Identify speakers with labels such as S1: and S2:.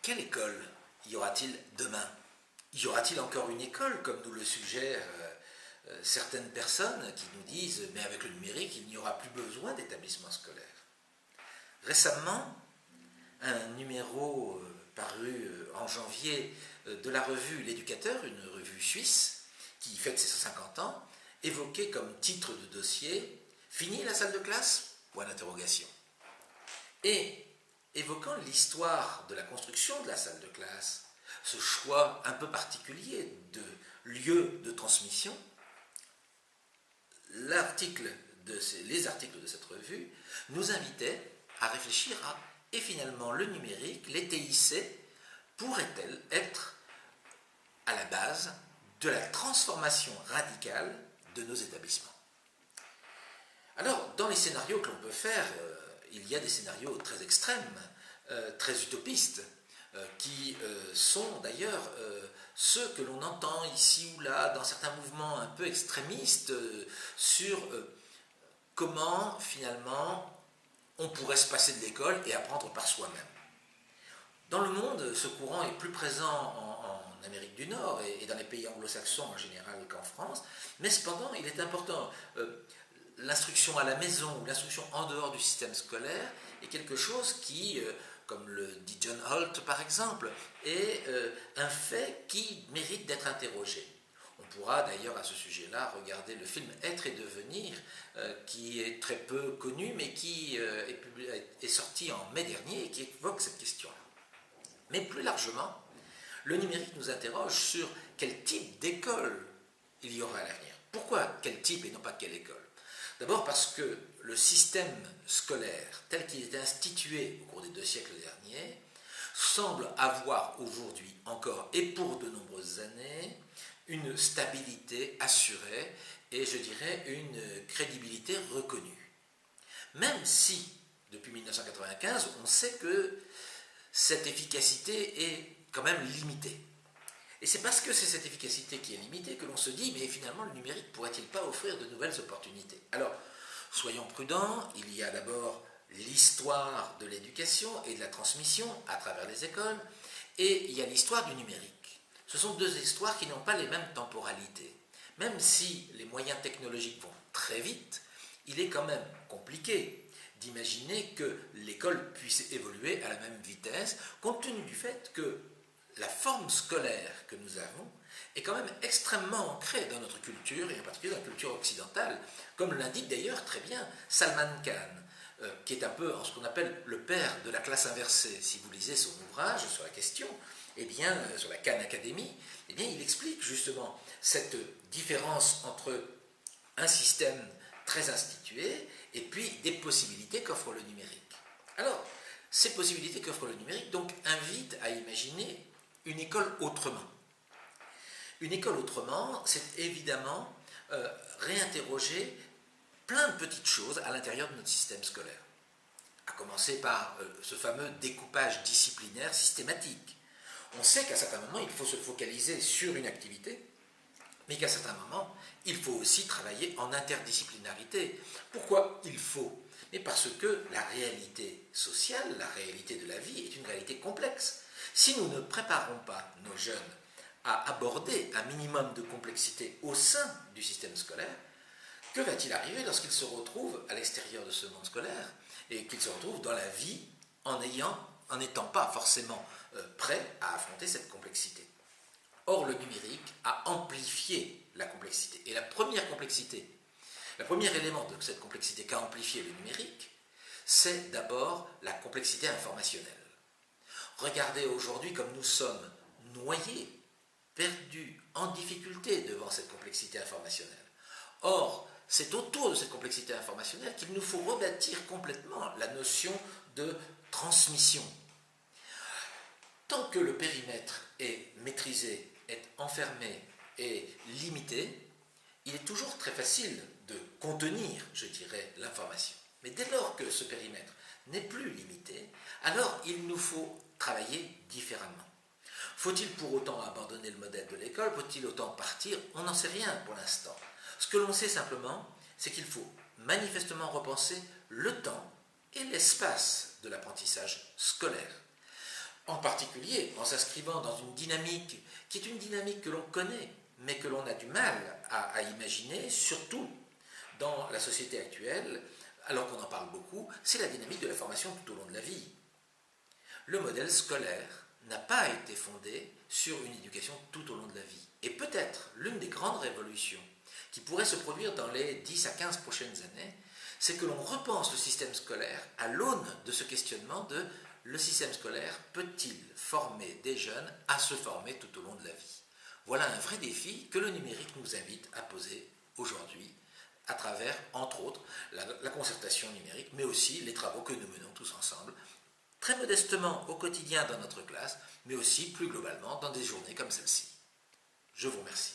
S1: quelle école y aura-t-il demain? Y aura-t-il encore une école, comme nous le suggèrent certaines personnes qui nous disent « mais avec le numérique, il n'y aura plus besoin d'établissements scolaires ». Récemment, un numéro paru en janvier de la revue L'Éducateur, une revue suisse qui fête ses 150 ans, évoquait comme titre de dossier « Fini la salle de classe ?» Point d'interrogation. Et évoquant l'histoire de la construction de la salle de classe, ce choix un peu particulier de lieu de transmission, les articles de cette revue nous invitaient à réfléchir à et finalement le numérique, les TIC, pourrait-elle être à la base de la transformation radicale de nos établissements? Alors, dans les scénarios que l'on peut faire, il y a des scénarios très extrêmes, très utopistes, qui sont d'ailleurs ceux que l'on entend ici ou là dans certains mouvements un peu extrémistes sur comment finalement on pourrait se passer de l'école et apprendre par soi-même. Dans le monde, ce courant est plus présent en Amérique du Nord et dans les pays anglo-saxons en général qu'en France, mais cependant il est important. L'instruction à la maison ou l'instruction en dehors du système scolaire est quelque chose qui, comme le dit John Holt par exemple, est un fait qui mérite d'être interrogé. On pourra d'ailleurs à ce sujet-là regarder le film Être et devenir, qui est très peu connu mais qui est sorti en mai dernier et qui évoque cette question-là. Mais plus largement, le numérique nous interroge sur quel type d'école il y aura à l'avenir. Pourquoi quel type et non pas quelle école? D'abord parce que le système scolaire, tel qu'il est institué au cours des 2 siècles derniers, semble avoir aujourd'hui encore et pour de nombreuses années une stabilité assurée et je dirais une crédibilité reconnue. Même si, depuis 1995, on sait que cette efficacité est quand même limitée. Et c'est parce que c'est cette efficacité qui est limitée que l'on se dit, mais finalement le numérique pourrait-il pas offrir de nouvelles opportunités? Alors, soyons prudents, il y a d'abord l'histoire de l'éducation et de la transmission à travers les écoles, et il y a l'histoire du numérique. Ce sont 2 histoires qui n'ont pas les mêmes temporalités. Même si les moyens technologiques vont très vite, il est quand même compliqué d'imaginer que l'école puisse évoluer à la même vitesse, compte tenu du fait que la forme scolaire que nous avons est quand même extrêmement ancrée dans notre culture, et en particulier dans la culture occidentale, comme l'indique d'ailleurs très bien Salman Khan, qui est un peu ce qu'on appelle le père de la classe inversée. Si vous lisez son ouvrage sur la question, eh bien, sur la Khan Academy, eh bien, il explique justement cette différence entre un système très institué et puis des possibilités qu'offre le numérique. Alors, ces possibilités qu'offre le numérique donc invitent à imaginer une école autrement. Une école autrement, c'est évidemment réinterroger plein de petites choses à l'intérieur de notre système scolaire. À commencer par ce fameux découpage disciplinaire systématique. On sait qu'à certains moments, il faut se focaliser sur une activité, mais qu'à certains moments, il faut aussi travailler en interdisciplinarité. Pourquoi il faut? Mais parce que la réalité sociale, la réalité de la vie est une réalité complexe. Si nous ne préparons pas nos jeunes à aborder un minimum de complexité au sein du système scolaire, que va-t-il arriver lorsqu'ils se retrouvent à l'extérieur de ce monde scolaire et qu'ils se retrouvent dans la vie en n'étant pas forcément prêts à affronter cette complexité? Or, le numérique a amplifié la complexité. Et la première complexité, le premier élément de cette complexité qu'a amplifié le numérique, c'est d'abord la complexité informationnelle. Regardez aujourd'hui comme nous sommes noyés, perdus, en difficulté devant cette complexité informationnelle. Or, c'est autour de cette complexité informationnelle qu'il nous faut rebâtir complètement la notion de transmission. Tant que le périmètre est maîtrisé, est enfermé et limité, il est toujours très facile de contenir, je dirais, l'information. Mais dès lors que ce périmètre n'est plus limité, alors il nous faut travailler différemment. Faut-il pour autant abandonner le modèle de l'école? Faut-il autant partir? On n'en sait rien pour l'instant. Ce que l'on sait simplement, c'est qu'il faut manifestement repenser le temps et l'espace de l'apprentissage scolaire. en particulier en s'inscrivant dans une dynamique qui est une dynamique que l'on connaît, mais que l'on a du mal à imaginer, surtout dans la société actuelle, alors qu'on en parle beaucoup, c'est la dynamique de la formation tout au long de la vie. Le modèle scolaire n'a pas été fondé sur une éducation tout au long de la vie. Et peut-être l'une des grandes révolutions qui pourrait se produire dans les 10 à 15 prochaines années, c'est que l'on repense le système scolaire à l'aune de ce questionnement de le système scolaire peut-il former des jeunes à se former tout au long de la vie? Voilà un vrai défi que le numérique nous invite à poser aujourd'hui à travers, entre autres, la concertation numérique, mais aussi les travaux que nous menons tous ensemble, très modestement au quotidien dans notre classe, mais aussi plus globalement dans des journées comme celle-ci. Je vous remercie.